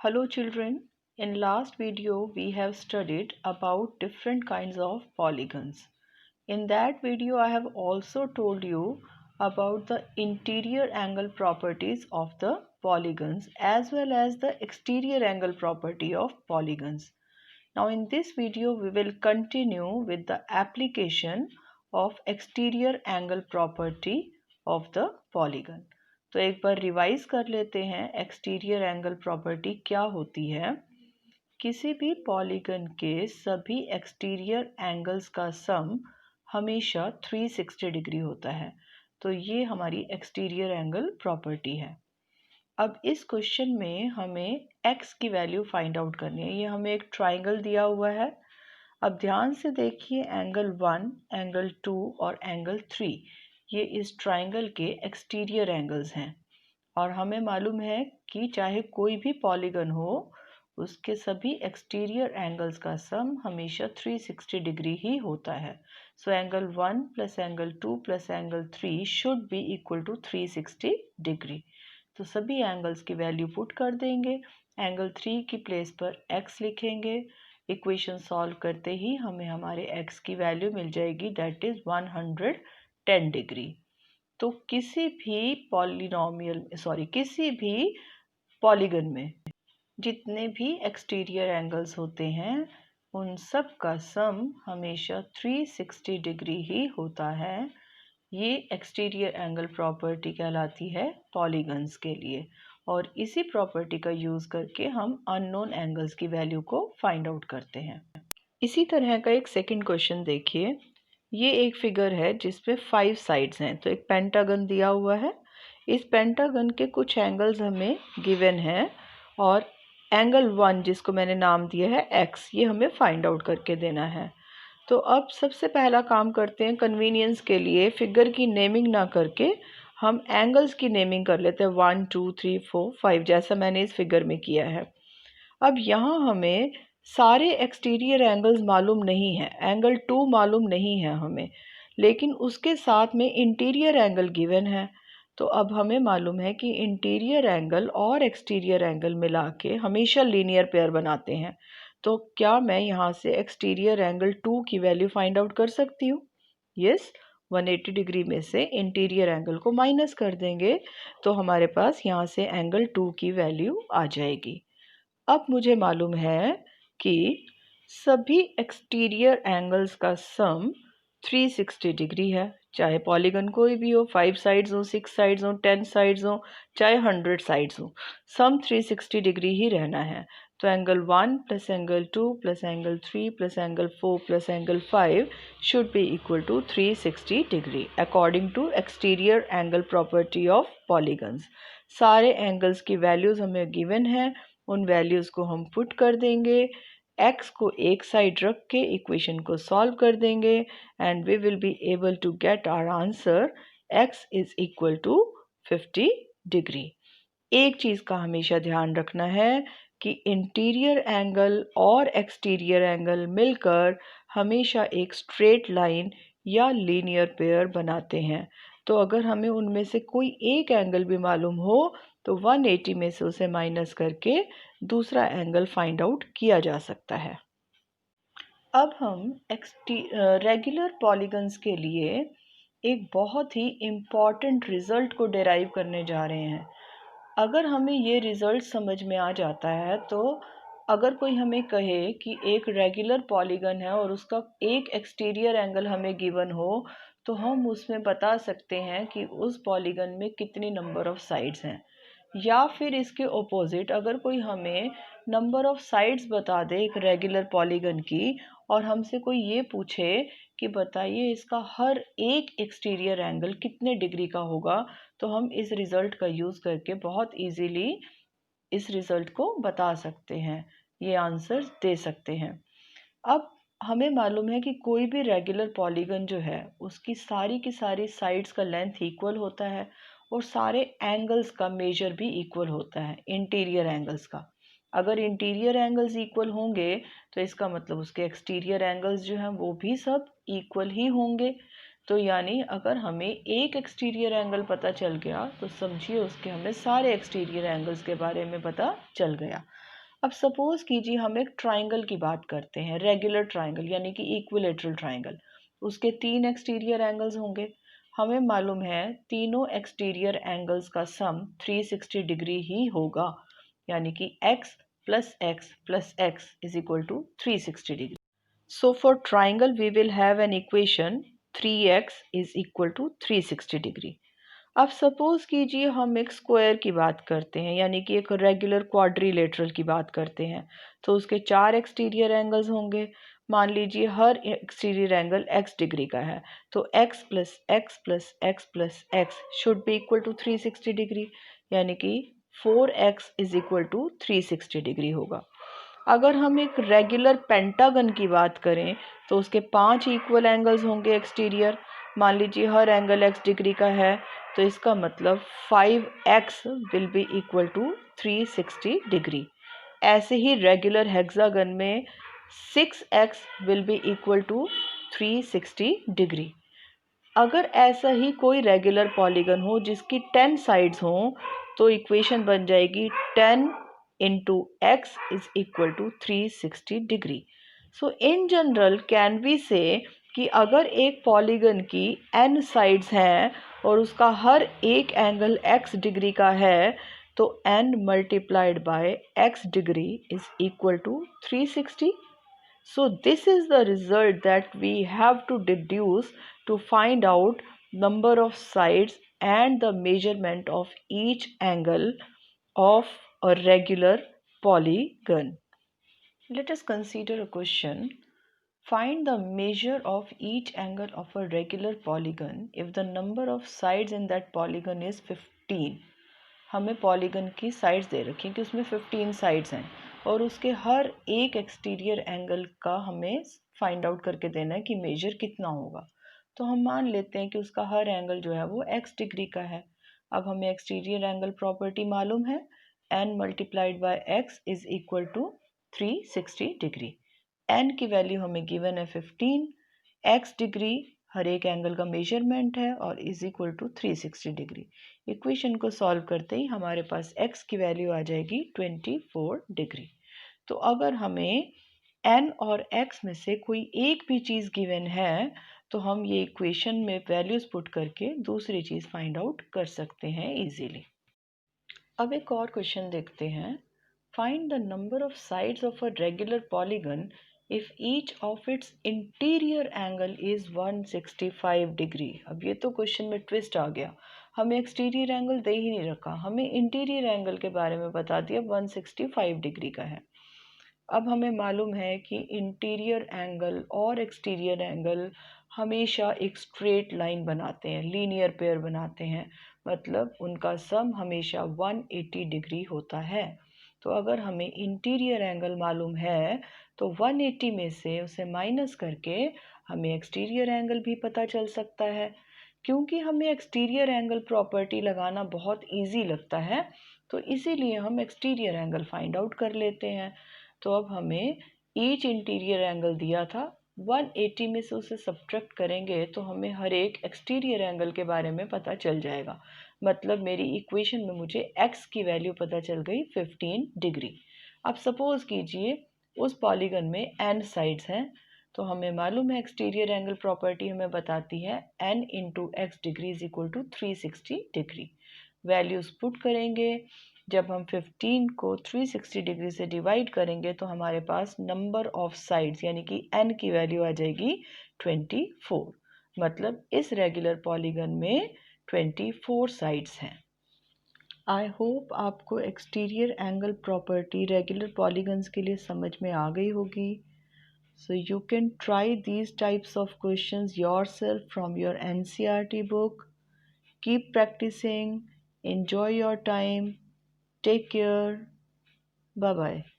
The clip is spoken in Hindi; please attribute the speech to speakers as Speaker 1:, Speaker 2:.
Speaker 1: Hello children, in last video we have studied about different kinds of polygons. In that video I have also told you about the interior angle properties of the polygons as well as the exterior angle property of polygons. Now in this video we will continue with the application of exterior angle property of the polygon. तो एक बार रिवाइज कर लेते हैं एक्सटीरियर एंगल प्रॉपर्टी क्या होती है। किसी भी पॉलीगन के सभी एक्सटीरियर एंगल्स का सम हमेशा 360 डिग्री होता है। तो ये हमारी एक्सटीरियर एंगल प्रॉपर्टी है। अब इस क्वेश्चन में हमें x की वैल्यू फाइंड आउट करनी है। ये हमें एक ट्राइंगल दिया हुआ है। अब ध्यान से देखिए, एंगल 1, एंगल 2 और एंगल 3 ये इस ट्राइंगल के एक्सटीरियर एंगल्स हैं और हमें मालूम है कि चाहे कोई भी पॉलीगन हो उसके सभी एक्सटीरियर एंगल्स का सम हमेशा 360 डिग्री ही होता है। So angle 1 plus angle 2 plus angle 3 should be equal to 360 degree. तो सभी एंगल्स की वैल्यू पुट कर देंगे। एंगल 3 की प्लेस पर x लिखेंगे। इक्वेशन सॉल्व करते ही हमें हमारे x की वैल्यू मिल जाएगी, दैट इज 110 डिग्री। तो किसी भी पॉलीगन में जितने भी एक्सटीरियर एंगल्स होते हैं उन सब का सम हमेशा 360 डिग्री ही होता है। ये एक्सटीरियर एंगल प्रॉपर्टी कहलाती है पॉलीगन्स के लिए और इसी प्रॉपर्टी का यूज़ करके हम अननोन एंगल्स की वैल्यू को फाइंड आउट करते हैं। इसी तरह का एक सेकंड क्वेश्चन देखिए। ये एक फिगर है जिसपे 5 साइड्स हैं। तो एक पेंटागन दिया हुआ है। इस पेंटागन के कुछ एंगल्स हमें गिवन है और एंगल 1 जिसको मैंने नाम दिया है x, ये हमें फाइंड आउट करके देना है। तो अब सबसे पहला काम करते हैं, कन्वीनियंस के लिए फिगर की नेमिंग ना करके हम एंगल्स की नेमिंग कर लेते हैं 1 2 3 4 5, जैसा मैंने इस फिगर में किया है। अब यहाँ हमें सारे एक्सटीरियर एंगल्स मालूम नहीं है, एंगल 2 मालूम नहीं है हमें, लेकिन उसके साथ में इंटीरियर एंगल गिवन है। तो अब हमें मालूम है कि इंटीरियर एंगल और एक्सटीरियर एंगल मिला के हमेशा लीनियर पेयर बनाते हैं। तो क्या मैं यहाँ से एक्सटीरियर एंगल 2 की वैल्यू फाइंड आउट कर सकती हूँ? यस, 180 डिग्री में से इंटीरियर एंगल को माइनस कर देंगे तो हमारे पास यहाँ से एंगल 2 की वैल्यू आ जाएगी। अब मुझे मालूम है कि सभी एक्सटीरियर एंगल्स का सम 360 डिग्री है, चाहे पॉलीगन कोई भी हो, 5 साइड्स हो, 6 साइड्स हो, 10 साइड्स हो, चाहे 100 साइड्स हो, सम 360 डिग्री ही रहना है। तो angle 1 plus angle 2 plus angle 3 plus angle 4 plus angle 5 should be equal to 360 degree according to exterior angle property of polygons. सारे एंगल्स की वैल्यूज हमें गिवन है, उन वैल्यूज़ को हम पुट कर देंगे, x को एक साइड रख के इक्वेशन को सॉल्व कर देंगे and we will be able to get our answer x is equal to 50 degree. एक चीज़ का हमेशा ध्यान रखना है कि इंटीरियर एंगल और एक्सटीरियर एंगल मिलकर हमेशा एक स्ट्रेट लाइन या लीनियर पेयर बनाते हैं। तो अगर हमें उनमें से कोई एक एंगल भी मालूम हो तो 180 में से उसे माइनस करके दूसरा एंगल फाइंड आउट किया जा सकता है। अब हम रेगुलर पॉलीगन्स के लिए एक बहुत ही इम्पॉर्टेंट रिजल्ट को डेराइव करने जा रहे हैं। अगर हमें ये रिजल्ट समझ में आ जाता है तो अगर कोई हमें कहे कि एक रेगुलर पॉलीगन है और उसका एक एक्सटीरियर एंगल हमें गिवन हो तो हम उसमें बता सकते हैं कि उस पॉलीगन में कितनी नंबर ऑफ साइड्स हैं। या फिर इसके ओपोजिट, अगर कोई हमें नंबर ऑफ साइड्स बता दे एक रेगुलर पॉलीगन की और हमसे कोई ये पूछे कि बताइए इसका हर एक एक्सटीरियर एंगल कितने डिग्री का होगा, तो हम इस रिज़ल्ट का यूज़ करके बहुत इजीली इस रिज़ल्ट को बता सकते हैं, ये आंसर दे सकते हैं। अब हमें मालूम है कि कोई भी रेगुलर पॉलीगन जो है उसकी सारी की सारी साइड्स का लेंथ इक्वल होता है और सारे एंगल्स का मेजर भी इक्वल होता है, इंटीरियर एंगल्स का। अगर इंटीरियर एंगल्स इक्वल होंगे तो इसका मतलब उसके एक्सटीरियर एंगल्स जो हैं वो भी सब इक्वल ही होंगे। तो यानी अगर हमें एक एक्सटीरियर एंगल पता चल गया तो समझिए उसके हमें सारे एक्सटीरियर एंगल्स के बारे में पता चल गया। अब सपोज कीजिए हम एक ट्राइंगल की बात करते हैं, रेगुलर ट्राइंगल यानी कि इक्विलेटरल ट्राइंगल। उसके 3 एक्सटीरियर एंगल्स होंगे। हमें मालूम है तीनों एक्सटीरियर एंगल्स का सम 360 डिग्री ही होगा, यानी कि x plus x plus x is equal to 360 degree. So for triangle we will have an equation 3x is equal to 360 degree. अब सपोज कीजिए हम एक स्क्वायर की बात करते हैं, यानी कि एक रेगुलर क्वाड्रिलेटरल की बात करते हैं, तो उसके 4 एक्सटीरियर एंगल्स होंगे। मान लीजिए हर एक्सटीरियर एंगल x डिग्री का है, तो x plus x plus x plus x should be equal to 360 degree, यानी कि 4x is equal to 360 degree होगा। अगर हम एक रेगुलर पेंटागन की बात करें तो उसके 5 इक्वल एंगल्स होंगे एक्सटीरियर। मान लीजिए हर एंगल x डिग्री का है, तो इसका मतलब 5x will be equal to 360 degree. ऐसे ही रेगुलर हेक्सागन में 6x will be equal to 360 degree. अगर ऐसा ही कोई रेगुलर पॉलीगन हो जिसकी 10 साइड्स हों, तो इक्वेशन बन जाएगी 10 into x is equal to 360 degree. So in general can we say कि अगर एक पॉलीगन की n साइड्स हैं और उसका हर एक एंगल x डिग्री का है, तो n multiplied by x degree is equal to 360. So this is the result that we have to deduce to find out number of sides and the measurement of each angle of a regular polygon. Let us consider a question. Find the measure of each angle of a regular polygon if the number of sides in that polygon is 15. हमें पॉलीगन की साइड्स दे रखी हैं कि उसमें 15 साइड्स हैं और उसके हर एक एक्सटीरियर एंगल का हमें फाइंड आउट करके देना है कि मेजर कितना होगा। तो हम मान लेते हैं कि उसका हर एंगल जो है वो x डिग्री का है। अब हमें एक्सटीरियर एंगल प्रॉपर्टी मालूम है, n multiplied by x is equal to 360 degree. n की वैल्यू हमें गिवन है 15, x डिग्री हर एक एंगल का मेजरमेंट है और is equal to 360 degree. Equation को सॉल्व करते ही हमारे पास x की वैल्यू आ जाएगी 24 डिग्री। तो अगर हमें n और x में से कोई एक भी चीज़ गिवन है तो हम ये इक्वेशन में वैल्यूज पुट करके दूसरी चीज़ फाइंड आउट कर सकते हैं इजीली। अब एक और क्वेश्चन देखते हैं। Find the number of sides of a regular polygon if each of its interior angle is 165 degree. अब ये तो क्वेश्चन में ट्विस्ट आ गया, हमें एक्सटीरियर एंगल दे ही नहीं रखा, हमें इंटीरियर एंगल के बारे में बता दिया 165 डिग्री का है। अब हमें मालूम है कि इंटीरियर एंगल और एक्सटीरियर एंगल हमेशा एक स्ट्रेट लाइन बनाते हैं, लीनियर पेयर बनाते हैं, मतलब उनका सम हमेशा 180 डिग्री होता है। तो अगर हमें इंटीरियर एंगल मालूम है तो 180 में से उसे माइनस करके हमें एक्सटीरियर एंगल भी पता चल सकता है। क्योंकि हमें एक्सटीरियर एंगल प्रॉपर्टी लगाना बहुत इजी लगता है, तो इसीलिए हम एक्सटीरियर एंगल फाइंड आउट कर लेते हैं। तो अब हमें ईच इंटीरियर एंगल दिया था, 180 में से उसे सब्ट्रैक्ट करेंगे तो हमें हर एक एक्सटीरियर एंगल के बारे में पता चल जाएगा। मतलब मेरी इक्वेशन में मुझे x की वैल्यू पता चल गई 15 डिग्री। अब सपोज कीजिए उस पॉलीगन में n साइड्स हैं, तो हमें मालूम है एक्सटीरियर एंगल प्रॉपर्टी हमें बताती है n into x degree is equal to 360 degree. Values put करेंगे, जब हम 15 को 360 डिग्री से डिवाइड करेंगे तो हमारे पास नंबर ऑफ साइड्स यानी कि n की वैल्यू आ जाएगी 24। मतलब इस रेगुलर पॉलीगन में 24 साइड्स हैं। आई होप आपको exterior angle property regular polygons के लिए समझ में आ गई होगी। So you can try these types of questions yourself from your NCERT book. Keep practicing. Enjoy your time. Take care. Bye-bye.